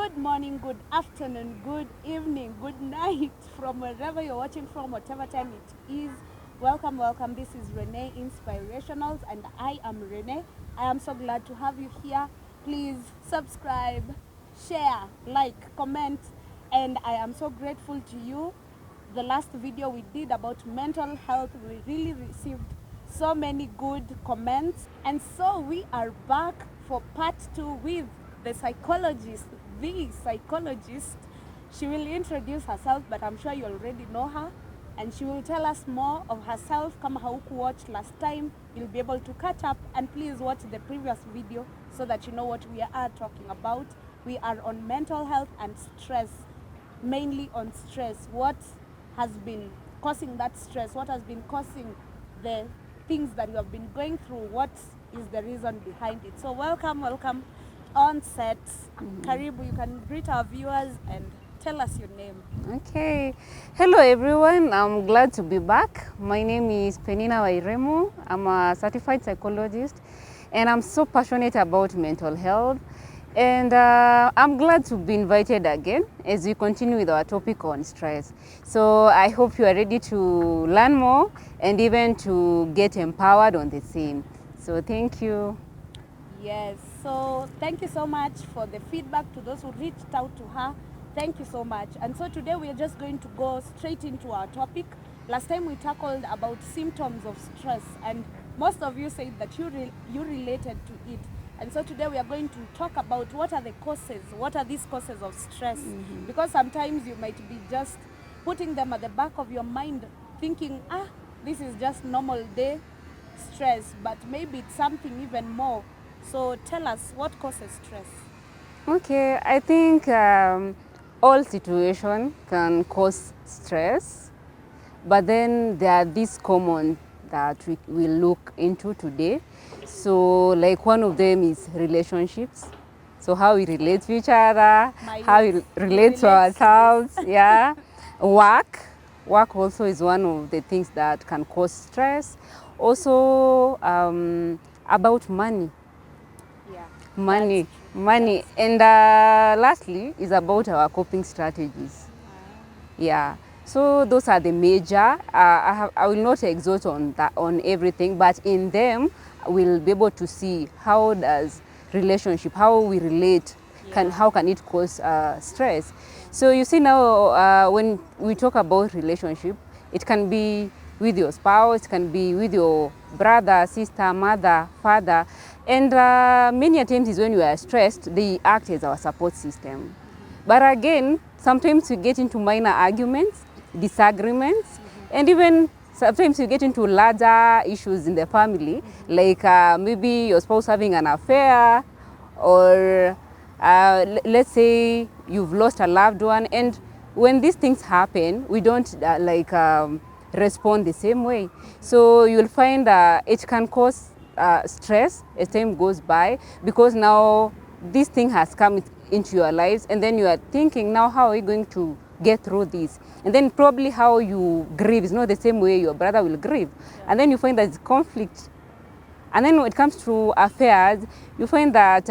Good morning, good afternoon, good evening, good night from wherever you're watching from, whatever time it is. Welcome, welcome. This is Renee Inspirationals and I am Renee. I am so glad to have you here. Please subscribe, share, like, comment, and I am so grateful to you. The last video we did about mental health, we really received so many good comments, and so we are back for part 2 with the psychologist. She will introduce herself, but I'm sure you already know her, and she will tell us more of herself. Kama hauku watch last time, you'll be able to catch up, and please watch the previous video so that you know what we are talking about. We are on mental health and stress, mainly on stress. What has been causing that stress? What has been causing the things that you have been going through? What is the reason behind it? So welcome on set. Karibu, you can greet our viewers and tell us your name. Okay. Hello everyone. I'm glad to be back. My name is Peninah Wairimu. I'm a certified psychologist and I'm so passionate about mental health. And I'm glad to be invited again as we continue with our topic on stress. So I hope you are ready to learn more and even to get empowered on the same. So thank you. Yes, so thank you so much for the feedback to those who reached out to her. Thank you so much. And so today we are just going to go straight into our topic. Last time we tackled about symptoms of stress, and most of you said that you related to it. And so today we are going to talk about what are the causes, what are these causes of stress? Because sometimes you might be just putting them at the back of your mind, thinking, this is just normal day stress, but maybe it's something even more. So tell us, what causes stress? Okay, I think all situations can cause stress, but then there are these common that we will look into today. So like one of them is relationships. So how we relate to each other, how we relate to ourselves, yeah. Work also is one of the things that can cause stress. Also about money. Money. And lastly is about our coping strategies. Yeah, so those are the major. I will not exhaust on everything, but in them we'll be able to see how does relationship, how we relate, how can it cause stress. So you see now when we talk about relationship, it can be with your spouse, it can be with your brother, sister, mother, father, and many times is when you are stressed, they act as our support system. But again, sometimes we get into minor arguments, disagreements, and even sometimes you get into larger issues in the family, like maybe your spouse having an affair, or let's say you've lost a loved one, and when these things happen, we don't respond the same way. So you'll find it can cause stress as time goes by, because now this thing has come into your lives, and then you are thinking, now how are we going to get through this? And then probably how you grieve is not the same way your brother will grieve. And then you find that it's conflict. And then when it comes to affairs, you find that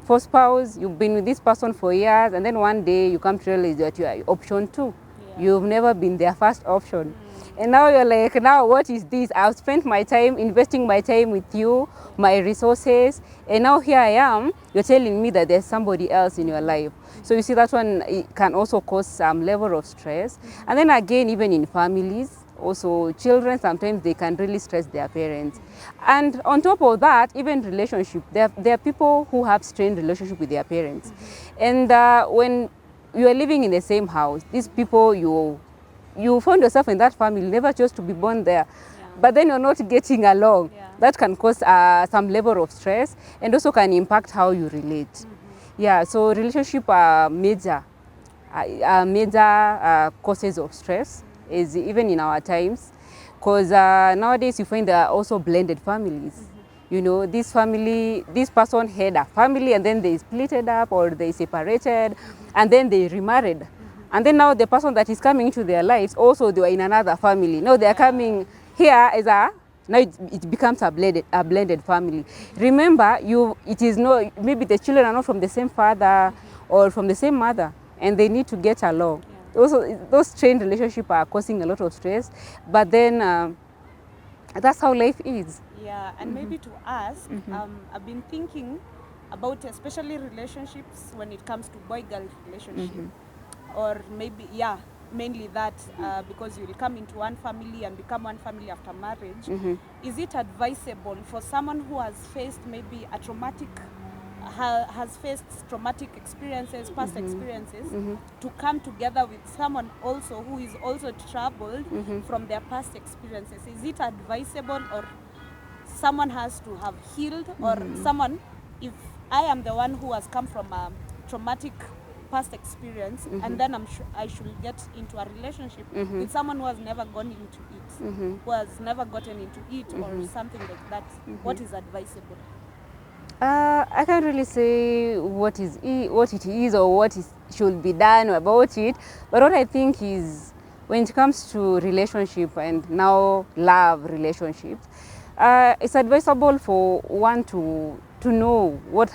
for spouse, you've been with this person for years, and then one day you come to realize that you are option 2. You've never been their first option. And now you're like, now what is this? I've spent my time, investing my time with you, my resources, and now here I am, you're telling me that there's somebody else in your life. So you see that one, it can also cause some level of stress. And then again, even in families, also children, sometimes they can really stress their parents. And on top of that, even relationship, there are people who have strained relationship with their parents. And when you are living in the same house, these people, you found yourself in that family, never chose to be born there, but then you're not getting along. That can cause some level of stress, and also can impact how you relate. Yeah, so relationship are major causes of stress, is even in our times, because nowadays you find there are also blended families. You know, this person had a family, and then they split it up, or they separated, and then they remarried. And then now the person that is coming into their lives, also they were in another family. Now they are coming here as now it becomes a blended family. Remember, it is no, maybe the children are not from the same father, or from the same mother, and they need to get along. Also, those strained relationships are causing a lot of stress, but then that's how life is. Yeah, and maybe to ask, I've been thinking about especially relationships when it comes to boy-girl relationship, or maybe, mainly that, because you will come into one family and become one family after marriage. Is it advisable for someone who has faced maybe a traumatic, has faced traumatic experiences, past experiences, to come together with someone also who is also troubled from their past experiences? Is it advisable, or someone has to have healed, or someone, if I am the one who has come from a traumatic past experience, and then I should get into a relationship with someone who has never gone into it, who has never gotten into it, or something like that, what is advisable? I can't really say what it is or what should be done about it, but what I think is, when it comes to relationship and now love relationships, it's advisable for one to know what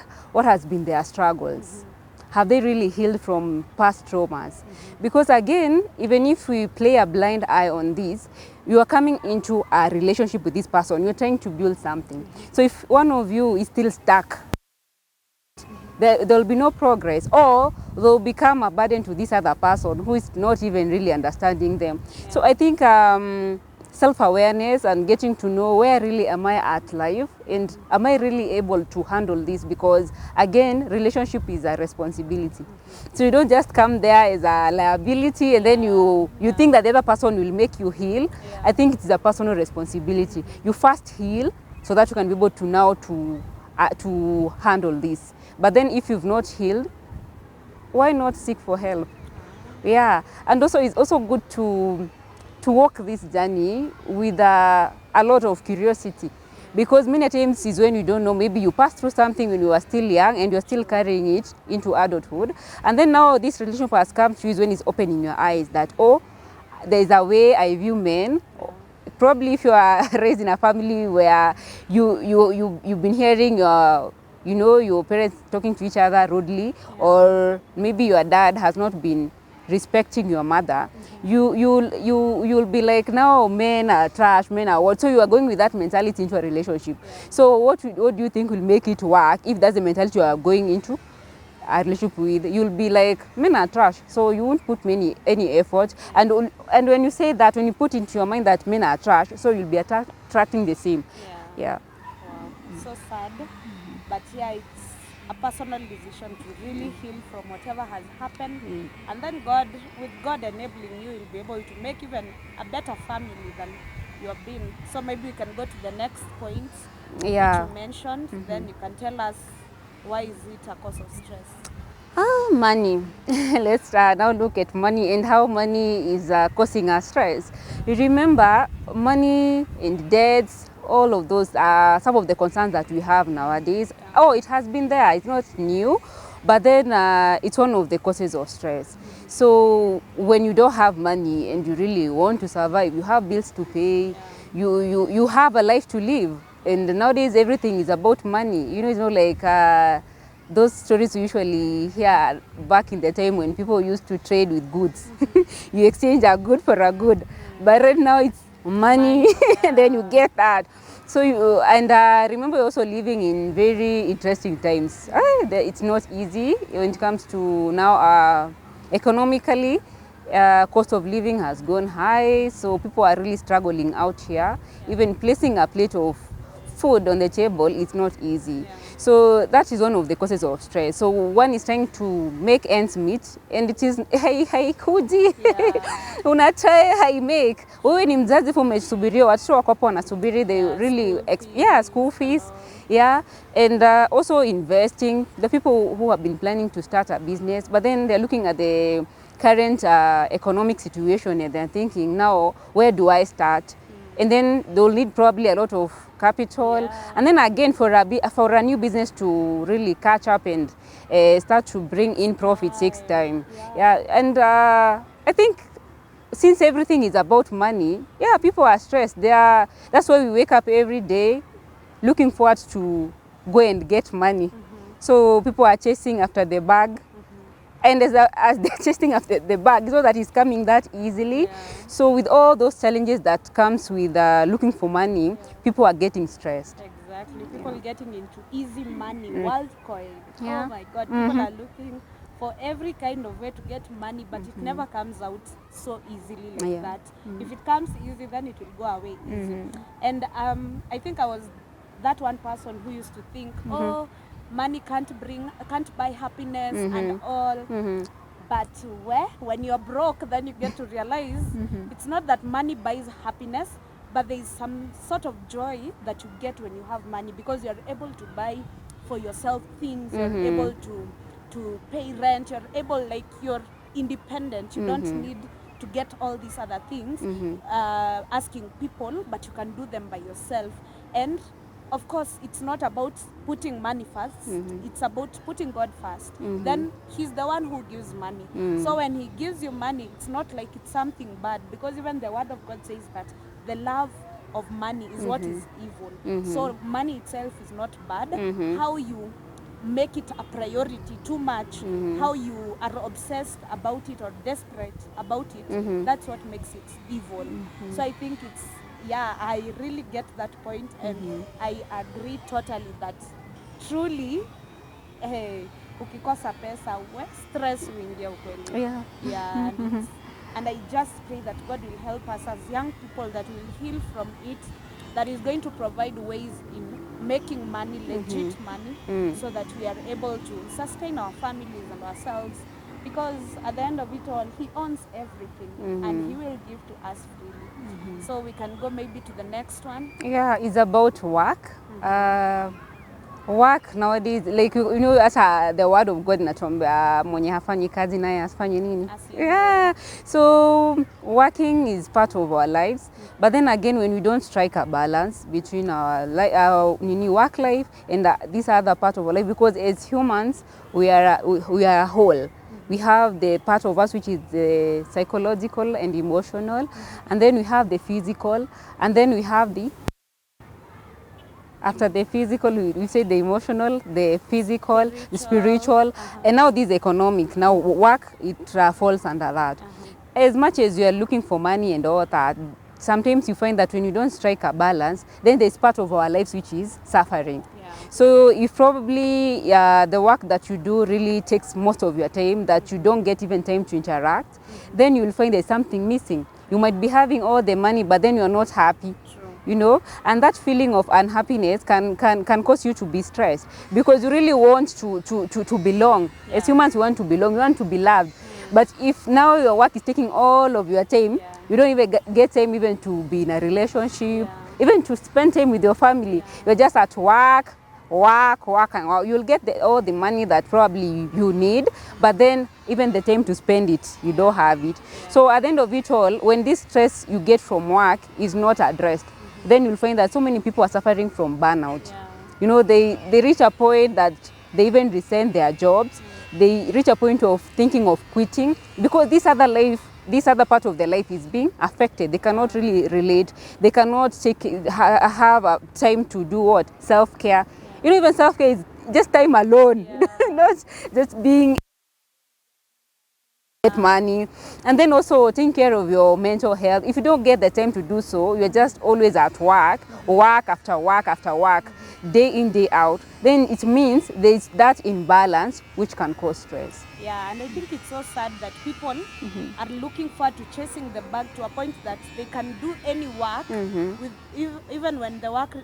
has been their struggles. Have they really healed from past traumas? Because again, even if we play a blind eye on this, you are coming into a relationship with this person, you're trying to build something. So if one of you is still stuck, there will be no progress, or they'll become a burden to this other person who is not even really understanding them. So I think self-awareness and getting to know where really am I at life, and am I really able to handle this, because again, relationship is a responsibility. So you don't just come there as a liability and then you think that the other person will make you heal. I think it's a personal responsibility. You first heal so that you can be able to now to handle this. But then if you've not healed, why not seek for help? Yeah, and also it's also good to walk this journey with a lot of curiosity, because many times is when you don't know, maybe you passed through something when you were still young and you're still carrying it into adulthood, and then now this relationship has come to you is when it's opening your eyes that, oh, there's a way I view men. Probably if you are raised in a family where you've been hearing your parents talking to each other rudely, or maybe your dad has not been respecting your mother, you'll be like, now men are trash, men are what? So you are going with that mentality into a relationship. So what do you think will make it work if that's the mentality you are going into a relationship with? You'll be like, men are trash, so you won't put any effort. And when you say that, when you put into your mind that men are trash, so you'll be attracting the same. Yeah. Wow. So sad, but it's a personal decision to really heal from whatever has happened, and then with God enabling you, you'll be able to make even a better family than you have been. So maybe we can go to the next point which you mentioned, then you can tell us, why is it a cause of stress? Money. Let's now look at money and how money is causing us stress. You remember, money and debts, all of those are some of the concerns that we have nowadays. Oh, it has been there, it's not new, but then it's one of the causes of stress. So when you don't have money and you really want to survive, you have bills to pay, you have a life to live, and nowadays everything is about money. You know, it's not like those stories we usually hear back in the time when people used to trade with goods. You exchange a good for a good, but right now it's money, and then you get that. So remember, also living in very interesting times. It's not easy when it comes to now economically. Cost of living has gone high, so people are really struggling out here. Even placing a plate of food on the table is not easy. So that is one of the causes of stress. So one is trying to make ends meet, and it is haikuji. Unatry haimake. Wewe ni mzazi fu umesubiria watoto wako hapo wanasubiri, they really school fees. And also investing. The people who have been planning to start a business, but then they're looking at the current economic situation and they're thinking, now where do I start? And then they'll need probably a lot of capital. And then again, for a new business to really catch up and start to bring in profits takes time. And I think since everything is about money, people are stressed. That's why we wake up every day looking forward to go and get money. So people are chasing after the bag. and as they're chasing after the bag, it's not that it's coming that easily. Yeah. So with all those challenges that comes with looking for money, people are getting stressed. Exactly. People getting into easy money, world coin. Yeah. Oh my God. People are looking for every kind of way to get money, but it never comes out so easily like Yeah. that. If it comes easy, then it will go away easy. And I think I was that one person who used to think, oh, money can't buy happiness and all. But when you're broke, then you get to realize it's not that money buys happiness, but there is some sort of joy that you get when you have money, because you're able to buy for yourself things, you're able to pay rent, you're independent. You don't need to get all these other things, asking people, but you can do them by yourself. And of course, it's not about putting money first, it's about putting God first. Then he's the one who gives money. So when he gives you money, it's not like it's something bad, because even the word of God says that the love of money is what is evil. So money itself is not bad. How you make it a priority too much, how you are obsessed about it or desperate about it, that's what makes it evil. So I think I really get that point, and I agree totally that truly ukikosa pesa stress huingia ukweli. Yeah. And I just pray that God will help us as young people, that will heal from it, that is going to provide ways in making money, legit money, so that we are able to sustain our families and ourselves, because at the end of it all, he owns everything, and he will give to us freely. So we can go maybe to the next one. Yeah, it's about work. Work nowadays, like you know, as the word of God inatuambia mwenye hafanyi kazi naye asifanye nini. Yeah, so working is part of our lives, but then again, when we don't strike a balance between our work life and this other part of our life, because as humans we are a whole. We have the part of us which is the psychological and emotional, and then we have the physical, and then we have the after the physical, we say the emotional, the physical, the spiritual, and now this economic. Now work, it falls under that. As much as you are looking for money and all that, sometimes you find that when you don't strike a balance, then there's part of our lives which is suffering. So if probably the work that you do really takes most of your time, that you don't get even time to interact, then you will find there's something missing. You might be having all the money, but then you're not happy. You know, and that feeling of unhappiness can cause you to be stressed, because you really want to belong. As humans, we want to belong, we want to be loved. But if now your work is taking all of your time, you don't even get time even to be in a relationship, even to spend time with your family. You're just at work, and you'll get all the money that probably you need, but then even the time to spend it, you don't have it. So at the end of it all, when this stress you get from work is not addressed, then you'll find that so many people are suffering from burnout. You know, they reach a point that they even resign their jobs. They reach a point of thinking of quitting, because this other part of their life is being affected. They cannot really relate. They cannot have time to do what? Self-care. You know, even self-care is just time alone, not just being money. And then also taking care of your mental health. If you don't get the time to do so, you're just always at work after work, day in, day out, then it means there's that imbalance which can cause stress. Yeah, and I think it's so sad that people are looking forward to chasing the bag to a point that they can do any work, with even when the work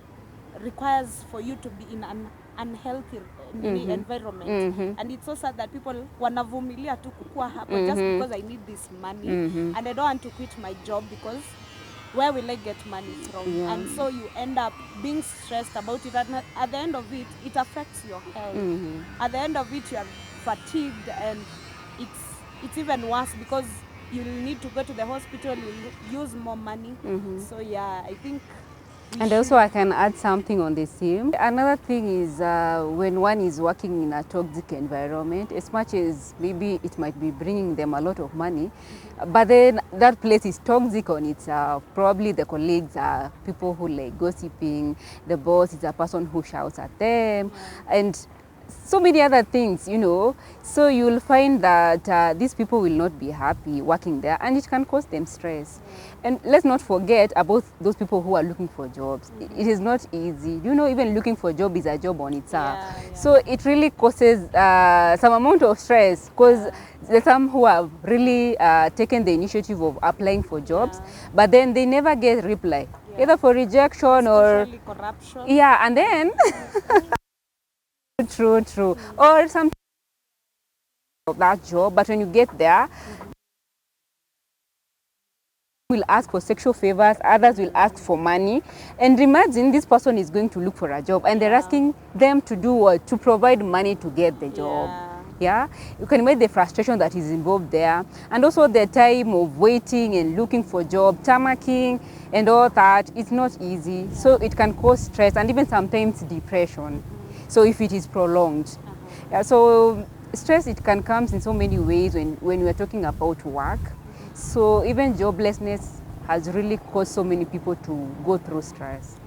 requires for you to be in an unhealthy environment. And it's so sad that people wanavumilia tu kukua hapo just because I need this money, and I don't want to quit my job, because where will I get money from? And so you end up being stressed about it, and at the end of it, it affects your health. At the end of it, you are fatigued, and it's even worse, because you need to go to the hospital, you use more money. So yeah, I think. And also I can add something on the theme. Another thing is when one is working in a toxic environment, as much as maybe it might be bringing them a lot of money, but then that place is toxic on itself. Probably the colleagues are people who like gossiping, the boss is a person who shouts at them, and so many other things, you know. So you'll find that these people will not be happy working there, and it can cause them stress. And let's not forget about those people who are looking for jobs. It is not easy. You know, even looking for a job is a job on its own. So it really causes some amount of stress, because there's some who have really taken the initiative of applying for jobs, but then they never get reply, either for rejection Especially or corruption. yeah, and then true, or some of that job, but when you get there, will ask for sexual favors, others will ask for money. And imagine this person is going to look for a job and they're asking them to do what? To provide money to get the job. Yeah, you can imagine the frustration that is involved there, and also the time of waiting and looking for job, tarmacking and all that. It's not easy, so it can cause stress and even sometimes depression. So if it is prolonged, yeah, so stress, it can come in so many ways when we are talking about work. So even joblessness has really caused so many people to go through stress.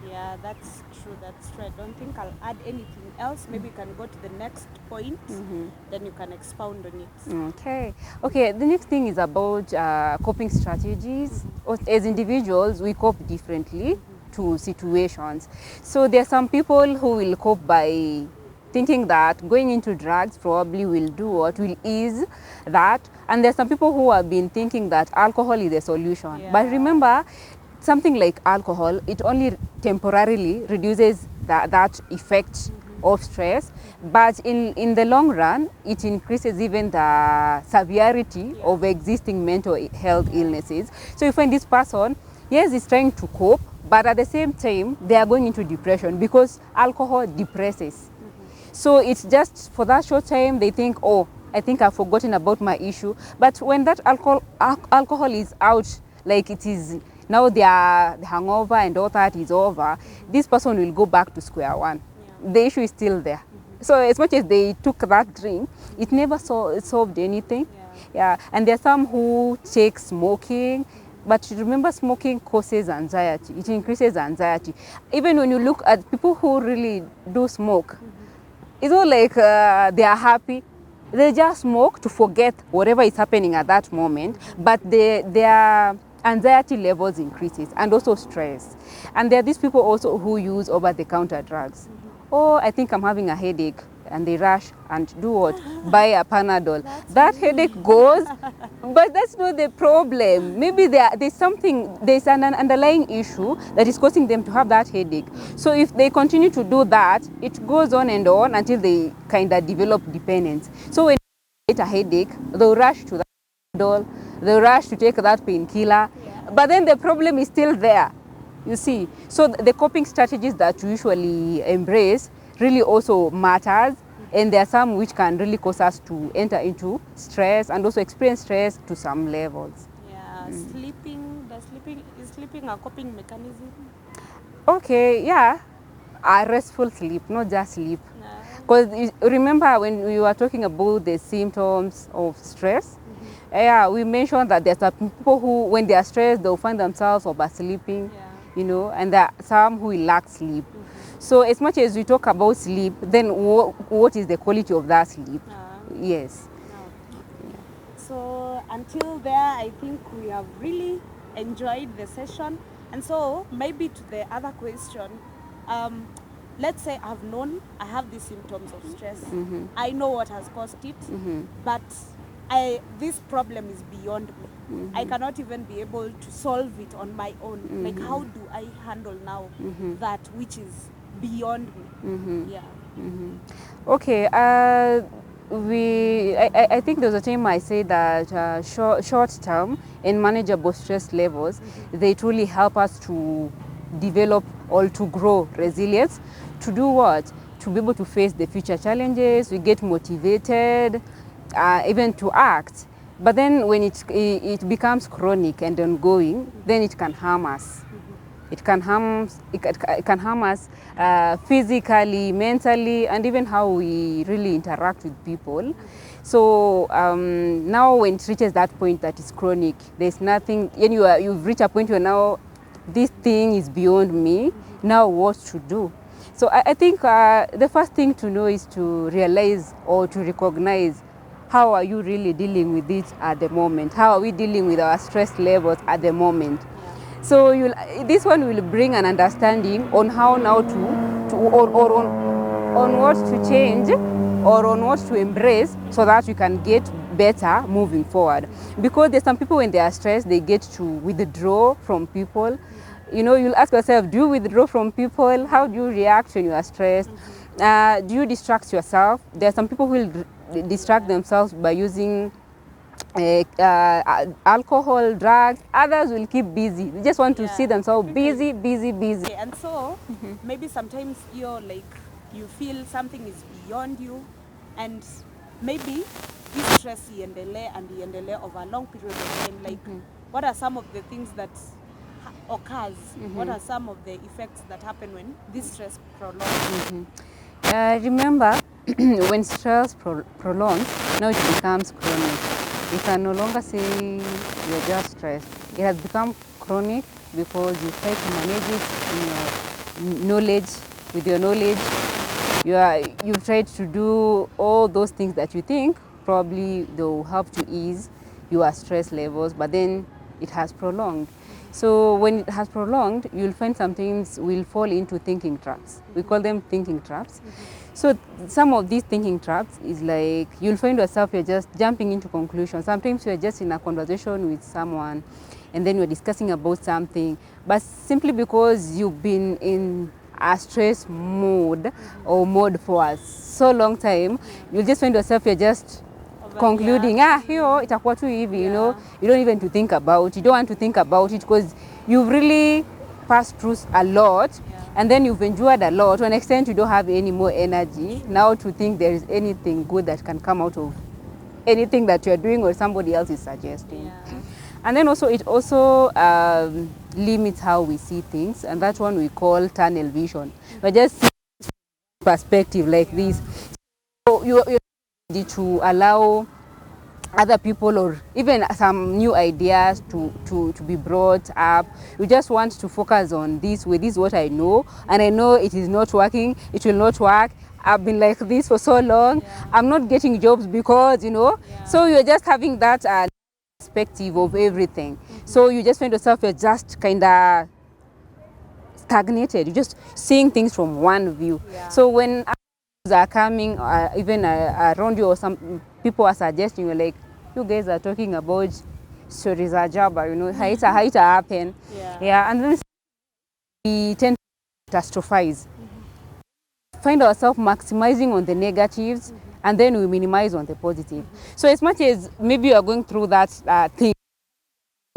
Yeah, that's true. I don't think I'll add anything else. Maybe you can go to the next point, then you can expound on it. Okay, the next thing is about coping strategies. As individuals, we cope differently to situations. So there are some people who will cope by thinking that going into drugs probably will do what will ease that, and there's some people who have been thinking that alcohol is the solution. But remember, something like alcohol, it only temporarily reduces that effect of stress, but in the long run, it increases even the severity of existing mental health illnesses. So you find this person, yes, is trying to cope, but at the same time, they are going into depression because alcohol depresses. So it's just for that short time, they think, oh, I think I've forgotten about my issue. But when that alcohol is out, like it is now, the hangover and all that is over, this person will go back to square one. The issue is still there. So as much as they took that drink, it never solved anything. Yeah, and there are some who take smoking. But remember, smoking causes anxiety. It increases anxiety. Even when you look at people who really do smoke, it's not like they are happy. They just smoke to forget whatever is happening at that moment, but their anxiety levels increases, and also stress. And there are these people also who use over-the-counter drugs. Oh, I think I'm having a headache, and they rush and do what? Buy a Panadol. That headache goes, but that's not the problem. Maybe there's an underlying issue that is causing them to have that headache. So if they continue to do that, it goes on and on until they kind of develop dependence. So when they get a headache, they'll rush to that Panadol, they'll rush to take that painkiller, but then the problem is still there. You see, so the coping strategies that we usually embrace really also matters, and there are some which can really cause us to enter into stress and also experience stress to some levels. Is sleeping a coping mechanism? Okay, yeah, a restful sleep, not just sleep. Because remember when we were talking about the symptoms of stress, yeah, we mentioned that there's some people who, when they are stressed, they'll find themselves oversleeping. You know, and there are some who will lack sleep. So as much as we talk about sleep, then what is the quality of that sleep? Yes. So until there, I think we have really enjoyed the session. And so maybe to the other question, let's say I have these symptoms of stress. I know what has caused it, but this problem is beyond me. I cannot even be able to solve it on my own. Like, how do I handle now that which is beyond me? Okay. I think there was a time I said that short-term and manageable stress levels, they truly help us to develop or to grow resilience. To do what? To be able to face the future challenges. We get motivated, even to act. But then when it becomes chronic and ongoing, then it can harm us. It can harm us physically, mentally, and even how we really interact with people. So now when it reaches that point that is chronic, there's nothing, and you've reached a point where now this thing is beyond me, now what to do? So I think the first thing to know is to realize or to recognize how are you really dealing with it at the moment? How are we dealing with our stress levels at the moment? Yeah. So this one will bring an understanding on how now or on what to change or on what to embrace so that you can get better moving forward. Because there's some people when they are stressed, they get to withdraw from people. You know, you'll ask yourself, do you withdraw from people? How do you react when you are stressed? Do you distract yourself? There are some people who will distract themselves by using alcohol, drugs. Others will keep busy. They just want to see themselves busy. Okay, and so maybe sometimes you're like, you feel something is beyond you, and maybe this stress iendelee over a long period of time. Like, what are some of the things that occurs? What are some of the effects that happen when this stress prolongs? Remember, when stress prolongs, now it becomes chronic. You can no longer say you're just stressed. It has become chronic because you try to manage it in your knowledge, with your knowledge. You've tried to do all those things that you think probably they'll help to ease your stress levels, but then it has prolonged. So when it has prolonged, you'll find some things will fall into thinking traps. We call them thinking traps. So some of these thinking traps is like, you'll find yourself, you're just jumping into conclusions. Sometimes you're just in a conversation with someone and then you're discussing about something, but simply because you've been in a stress mode or mode for a so long time, you'll just find yourself, you're just concluding, hiyo itakuwa tu hivi, you know, you don't even to think about it. You don't want to think about it because you've really passed through a lot, and then you've endured a lot to an extent you don't have any more energy now to think there is anything good that can come out of anything that you're doing or somebody else is suggesting. And then also it also limits how we see things, and that one we call tunnel vision. We're just seeing perspective like this. So you're ready to allow other people or even some new ideas to be brought up. You just want to focus on this way. This is what I know, and I know it is not working. It will not work. I've been like this for so long. I'm not getting jobs because, you know. So you're just having that perspective of everything. So you just find yourself, you're just kind of stagnated. You're just seeing things from one view. So when are coming even around you or some people are suggesting, you're like, you guys are talking about stories of Jabba, you know, how it happen. And then we tend to catastrophize. Find ourselves maximizing on the negatives and then we minimize on the positive. So as much as maybe you are going through that thing,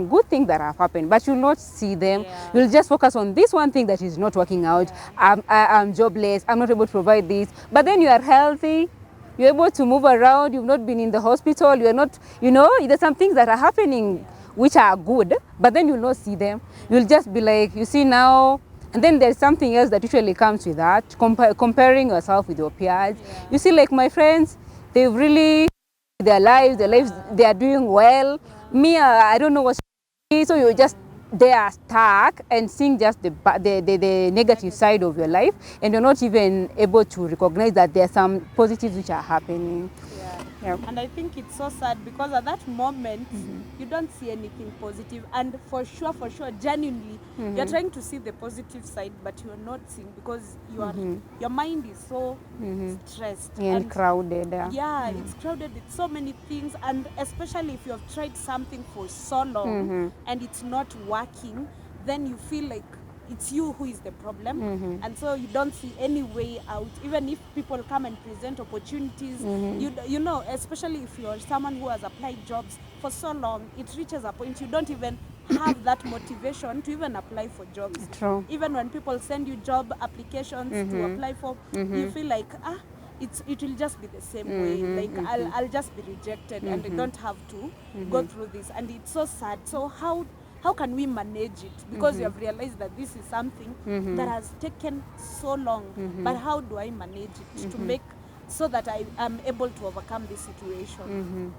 good things that have happened, but you'll not see them. You'll just focus on this one thing that is not working out. I'm jobless, I'm not able to provide this, but then you are healthy, you're able to move around, you've not been in the hospital, you're not, you know, there's some things that are happening which are good, but then you'll not see them. You'll just be like, you see now, and then there's something else that usually comes with that, comparing yourself with your peers. You see, like my friends, they've really their lives, they are doing well. Me, I don't know what's happening. So you're just there stuck and seeing just the negative side of your life, and you're not even able to recognize that there are some positives which are happening. And I think it's so sad because at that moment you don't see anything positive, and for sure genuinely you're trying to see the positive side, but you're not seeing because your mind is so stressed and crowded. It's crowded with so many things, and especially if you have tried something for so long and it's not working, then you feel like it's you who is the problem, and so you don't see any way out. Even if people come and present opportunities, you know, especially if you're someone who has applied jobs for so long, it reaches a point you don't even have that motivation to even apply for jobs. True. Even when people send you job applications to apply for, you feel like it will just be the same way. Like I'll just be rejected, and I don't have to go through this, and it's so sad. So how can we manage it? Because you have realized that this is something that has taken so long, but how do I manage it to make so that I am able to overcome this situation?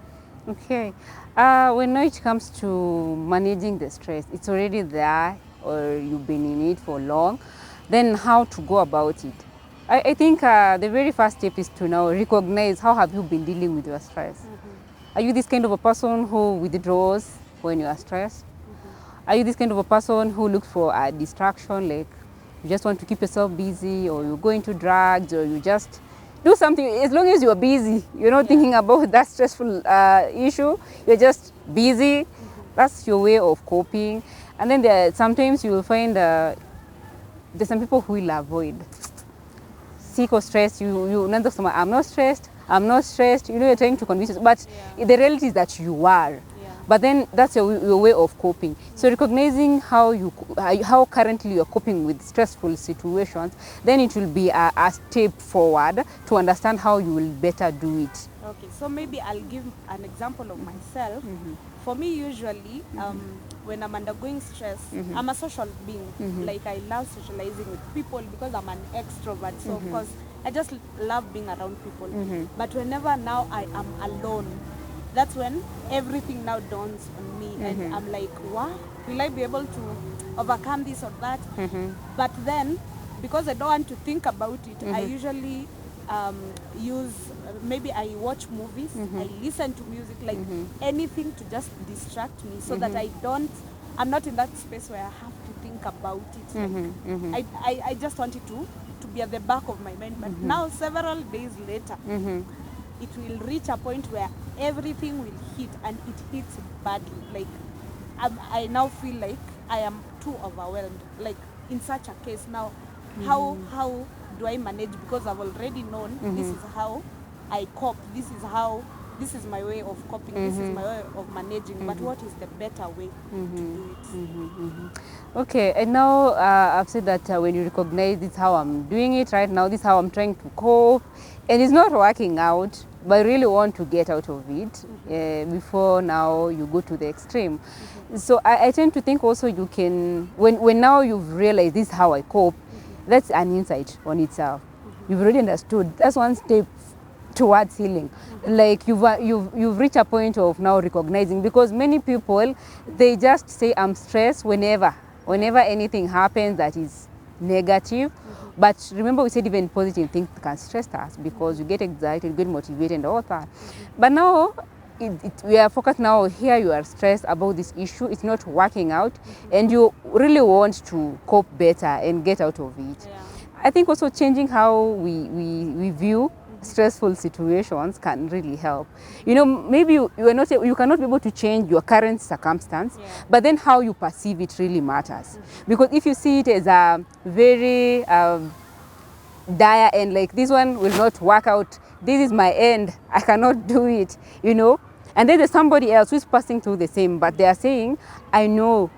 Okay. When it comes to managing the stress, it's already there or you've been in it for long, then how to go about it? I think the very first step is to now recognize how have you been dealing with your stress. Are you this kind of a person who withdraws when you are stressed? Are you this kind of a person who looks for a distraction, like you just want to keep yourself busy, or you go into drugs, or you just do something as long as you're busy, you're not thinking about that stressful issue, you're just busy. That's your way of coping. And then sometimes you will find there's some people who will avoid sick or stressed. You not just I'm not stressed, I'm not stressed, you know, you're trying to convince yourself, but the reality is that you are. But then that's your way of coping. So recognizing how currently you're coping with stressful situations, then it will be a step forward to understand how you will better do it. Okay, so maybe I'll give an example of myself. For me, usually, when I'm undergoing stress, I'm a social being. Like, I love socializing with people because I'm an extrovert. So, of course, I just love being around people. But whenever now I am alone, that's when everything now dawns on me. And I'm like, wow, will I be able to overcome this or that? But then, because I don't want to think about it, I usually use, maybe I watch movies, I listen to music, like anything to just distract me so that I'm not in that space where I have to think about it. Like, I just want it to be at the back of my mind. But now, several days later, it will reach a point where everything will hit, and it hits badly. Like, I now feel like I am too overwhelmed. Like, in such a case now, how do I manage? Because I've already known this is how I cope. This is my way of coping. This is my way of managing. But what is the better way to do it? Okay, and now I've said that when you recognize this is how I'm doing it right now, this is how I'm trying to cope, and it's not working out, but I really want to get out of it before now you go to the extreme. So I tend to think also you can, when now you've realized this is how I cope, that's an insight on itself. You've already understood. That's one step towards healing. Like you've reached a point of now recognizing, because many people, they just say I'm stressed whenever anything happens that is negative. But remember, we said even positive things can stress us, because you get excited, you get motivated and all that. But now we are focused now here, you are stressed about this issue, it's not working out, and you really want to cope better and get out of it. I think also changing how we view stressful situations can really help. You know, maybe you cannot be able to change your current circumstance, but then how you perceive it really matters. Because if you see it as a very dire end, like this one will not work out, this is my end, I cannot do it, you know, and then there's somebody else who's passing through the same, but they are saying, I know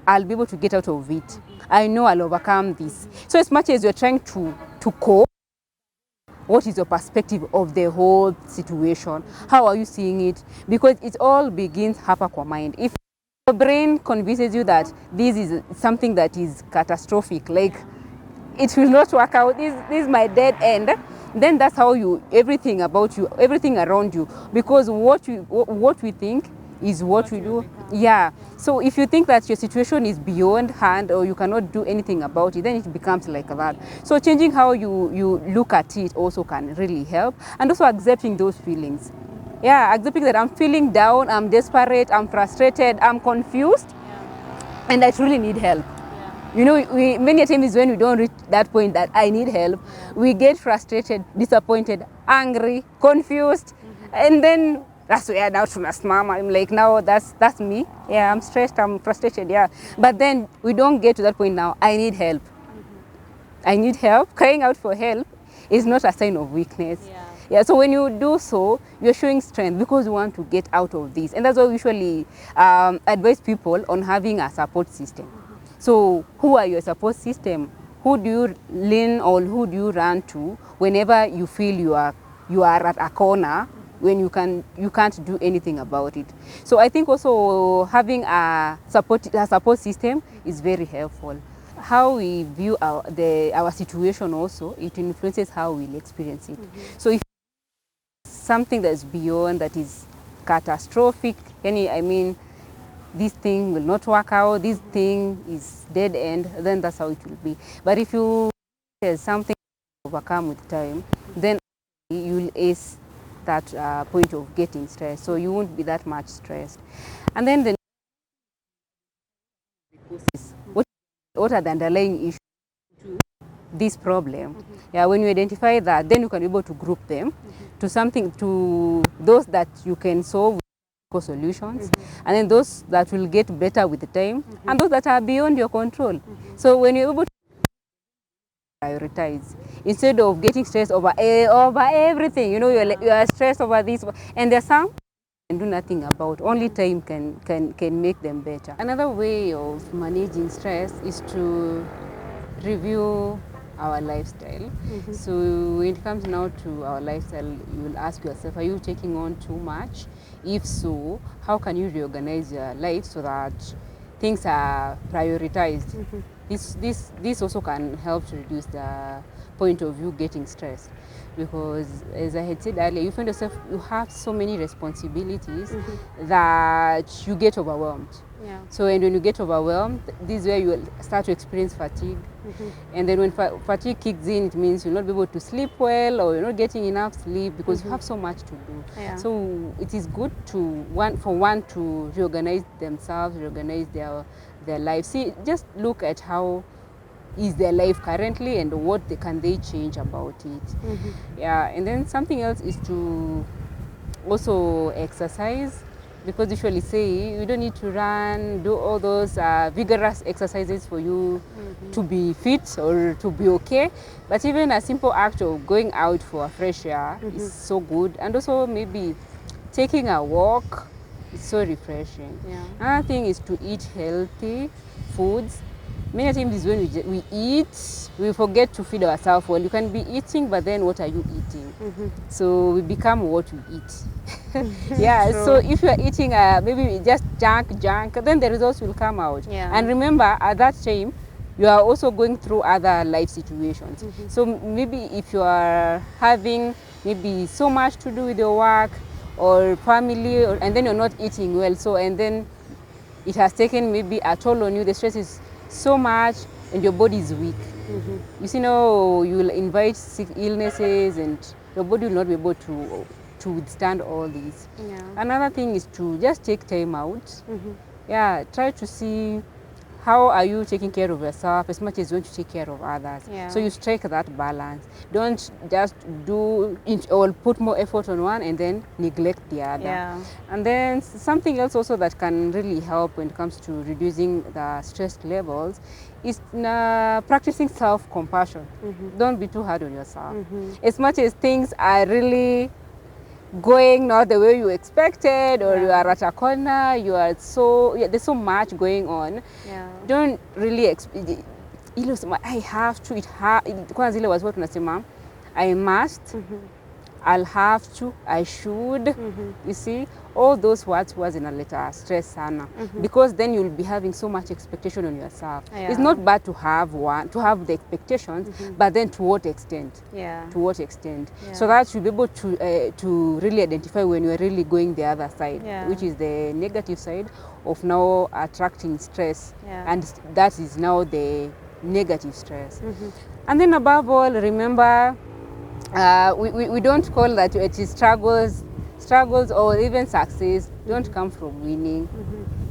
I'll be able to get out of it, I know I'll overcome this. So as much as you're trying to cope, what is your perspective of the whole situation? How are you seeing it? Because it all begins hapa kwa mind. If your brain convinces you that this is something that is catastrophic, like it will not work out, this is my dead end, then that's how everything about you, everything around you, because what we think is what we do. Yeah. So if you think that your situation is beyond hand or you cannot do anything about it, then it becomes like that. So changing how you look at it also can really help, and also accepting those feelings. Yeah, accepting that I'm feeling down, I'm desperate, I'm frustrated, I'm confused, and I truly need help. You know, many times when we don't reach that point that I need help, we get frustrated, disappointed, angry, confused, and then that's where now tunasimama. I'm like, now that's me. Yeah, I'm stressed, I'm frustrated, yeah. But then we don't get to that point now, I need help. I need help. Crying out for help is not a sign of weakness. Yeah, so when you do so, you're showing strength because you want to get out of this. And that's why we usually advise people on having a support system. So who are your support system? Who do you lean or who do you run to whenever you feel you are at a corner when you can't do anything about it? So I think also having a support system is very helpful. How we view our situation also, it influences how we'll experience it. So if something that's beyond, that is catastrophic, I mean, this thing will not work out, this thing is dead end, then that's how it will be. But if you there's something overcome with time, then you'll ace that point of getting stressed. So you won't be that much stressed. And then the causes, what are the underlying issues to this problem? Yeah, when you identify that, then you can be able to group them to something, to those that you can solve with solutions, and then those that will get better with the time, and those that are beyond your control. So when you're able to prioritize, instead of getting stressed over everything, you know, you are stressed over this, and there's some can do nothing about. Only time can make them better. Another way of managing stress is to review our lifestyle. So when it comes now to our lifestyle, you will ask yourself, are you taking on too much? If so, how can you reorganize your life so that things are prioritized? This also can help to reduce the point of you getting stressed, because as I had said earlier, you find yourself, you have so many responsibilities that you get overwhelmed. Yeah. So and when you get overwhelmed, this is where you will start to experience fatigue. And then when fatigue kicks in, it means you'll not be able to sleep well, or you're not getting enough sleep because you have so much to do. Yeah. So it is good to for one to reorganize themselves, reorganize their life. See, just look at how is their life currently and what can they change about it. Yeah, and then something else is to also exercise, because usually say you don't need to run, do all those vigorous exercises for you to be fit or to be okay. But even a simple act of going out for a fresh air is so good. And also maybe taking a walk is so refreshing. Yeah. Another thing is to eat healthy foods. Many times is when we eat, we forget to feed ourselves well. You can be eating, but then what are you eating? So we become what we eat. Yeah, True. so if you are eating maybe just junk, then the results will come out. Yeah. And remember, at that time, you are also going through other life situations. So maybe if you are having maybe so much to do with your work or family, and then you're not eating well, so and then it has taken maybe a toll on you, the stress is so much and your body is weak. You see, now you will invite sick illnesses and your body will not be able to withstand all these. Yeah. Another thing is to just take time out. Yeah, try to see how are you taking care of yourself as much as you want to take care of others. Yeah. So you strike that balance. Don't just do it or put more effort on one and then neglect the other. Yeah. And then something else also that can really help when it comes to reducing the stress levels is practicing self-compassion. Don't be too hard on yourself. As much as things are really going not the way you expected, or you are at a corner, you are there's so much going on. Yeah. Don't really ile usema I have to, kwanza ile watu tunasema I must, I'll have to, I should. You see, all those words zinaleta stress sana, because then you'll be having so much expectation on yourself. Yeah. It's not bad to have the expectations, but then to what extent? Yeah. To what extent? Yeah. So that you'll be able to really identify when you're really going the other side, Yeah. which is the negative side of now attracting stress. Yeah. And that is now the negative stress. And then above all, remember, we don't call that it is struggles or even success don't come from winning.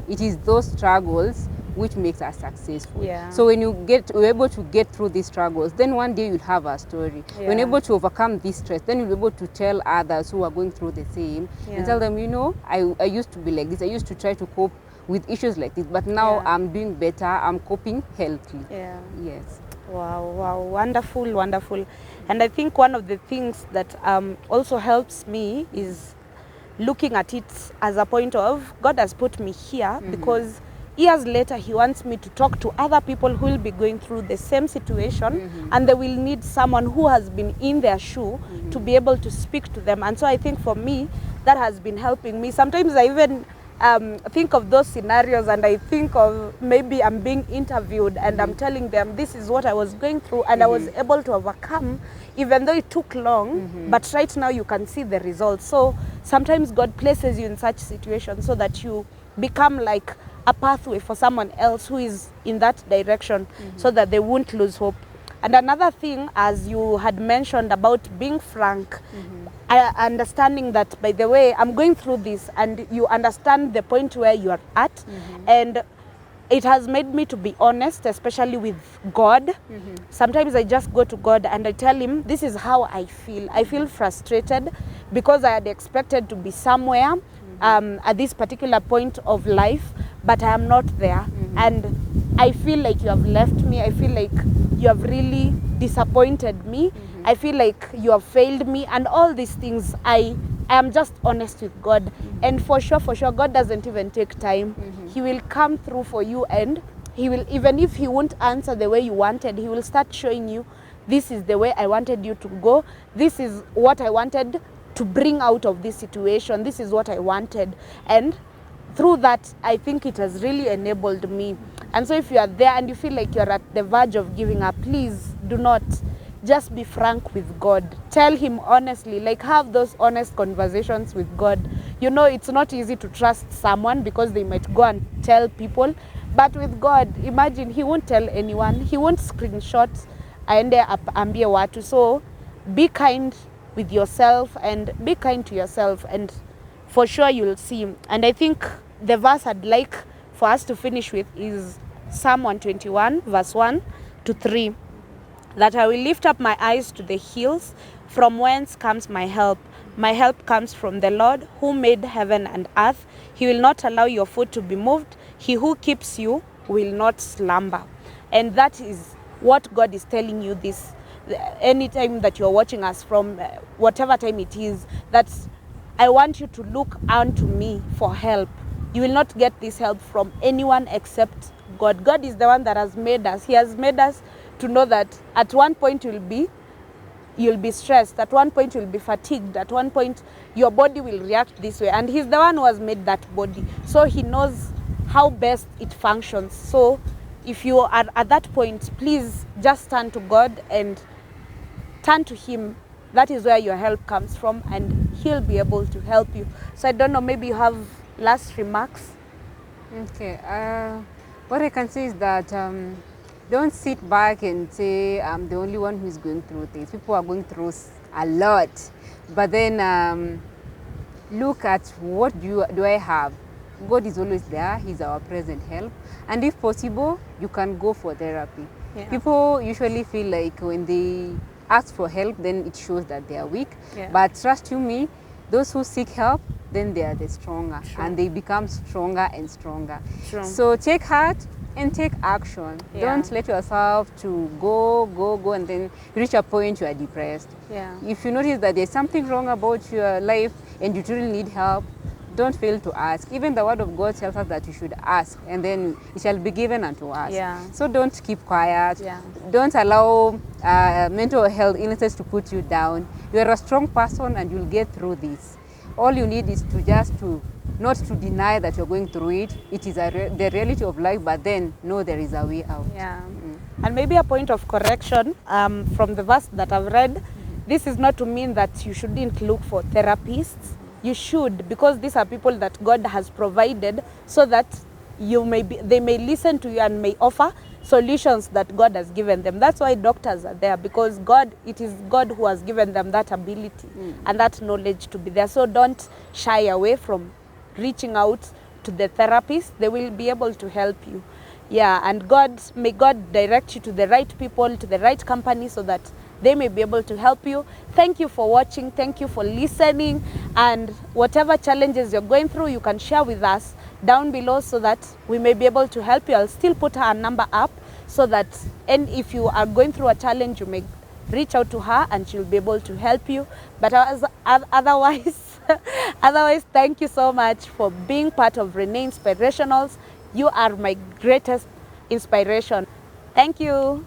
It is those struggles which makes us successful. Yeah. So when we're able to get through these struggles, then one day you'll have a story. Yeah. When you're able to overcome this stress, then you'll be able to tell others who are going through the same, and tell them, you know, I used to be like this. I used to try to cope with issues like this, but now I'm doing better. I'm coping healthily. Yeah. Yes. Wow, wonderful. And I think one of the things that also helps me is looking at it as a point of God has put me here because years later he wants me to talk to other people who will be going through the same situation, and they will need someone who has been in their shoe to be able to speak to them. And so I think for me that has been helping me. Sometimes I even think of those scenarios, and I think of maybe I'm being interviewed and I'm telling them this is what I was going through, and I was able to overcome, even though it took long, but right now you can see the results. So sometimes God places you in such situations so that you become like a pathway for someone else who is in that direction, so that they won't lose hope. And another thing, as you had mentioned about being frank, understanding that, by the way, I'm going through this, and you understand the point where you are at, and it has made me to be honest, especially with God. Sometimes I just go to God and I tell him, this is how I feel. I feel frustrated because I had expected to be somewhere at this particular point of life, but I am not there. And I feel like you have left me. I feel like you have really disappointed me. I feel like you have failed me, and all these things. I am just honest with God. And for sure, God doesn't even take time. He will come through for you, and he will, even if he won't answer the way you wanted, he will start showing you, this is the way I wanted you to go. This is what I wanted to bring out of this situation. This is what I wanted. And through that, I think it has really enabled me. And so if you are there and you feel like you're at the verge of giving up, please do not. Just be frank with God. Tell him honestly, like have those honest conversations with God. You know, it's not easy to trust someone because they might go and tell people. But with God, imagine, he won't tell anyone. He won't screenshot aende ambie watu. So be kind with yourself and be kind to yourself, and for sure you'll see. And I think the verse I'd like for us to finish with is Psalm 121 verse 1 to 3. That I will lift up my eyes to the hills, from whence comes my help. My help comes from the Lord who made heaven and earth. He will not allow your foot to be moved. He who keeps you will not slumber. And that is what God is telling you this anytime that you're watching us, from whatever time it is, that I want you to look unto me for help. You will not get this help from anyone except God. God is the one that has made us. He has made us to know that at one point you'll be stressed, at one point you'll be fatigued, at one point your body will react this way, and he's the one who has made that body, so he knows how best it functions. So if you are at that point, please just turn to God and turn to him. That is where your help comes from, and he'll be able to help you. So I don't know, maybe you have last remarks. Okay, what I can say is that don't sit back and say I'm the only one who's going through things. People are going through a lot. But then look at what do I have. God is always there. He's our present help. And if possible, you can go for therapy. Yeah. People usually feel like when they ask for help, then it shows that they are weak. Yeah. But trust you me, those who seek help, then they are the stronger. True. And they become stronger and stronger. True. So take heart and take action. Yeah. Don't let yourself to go and then reach a point you are depressed. Yeah. If you notice that there's something wrong about your life and you truly need help, don't fail to ask. Even the word of God tells us that you should ask, and then it shall be given unto us. Yeah. So don't keep quiet. Yeah. Don't allow mental health illnesses to put you down. You are a strong person and you'll get through this. All you need is to just not to deny that you're going through it. It is the reality of life, but then know there is a way out. Yeah. And maybe a point of correction from the verse that I've read. This is not to mean that you shouldn't look for therapists. You should, because these are people that God has provided so that they may listen to you and may offer solutions that God has given them. That's why doctors are there, because it is God who has given them that ability and that knowledge to be there. So don't shy away from reaching out to the therapist. They will be able to help you. Yeah, and may God direct you to the right people, to the right company, so that they may be able to help you. Thank you for watching. Thank you for listening. And whatever challenges you're going through, you can share with us down below so that we may be able to help you. I'll still put her number up so that, and if you are going through a challenge, you may reach out to her and she'll be able to help you. But otherwise, thank you so much for being part of Renee Inspirationals. You are my greatest inspiration. Thank you.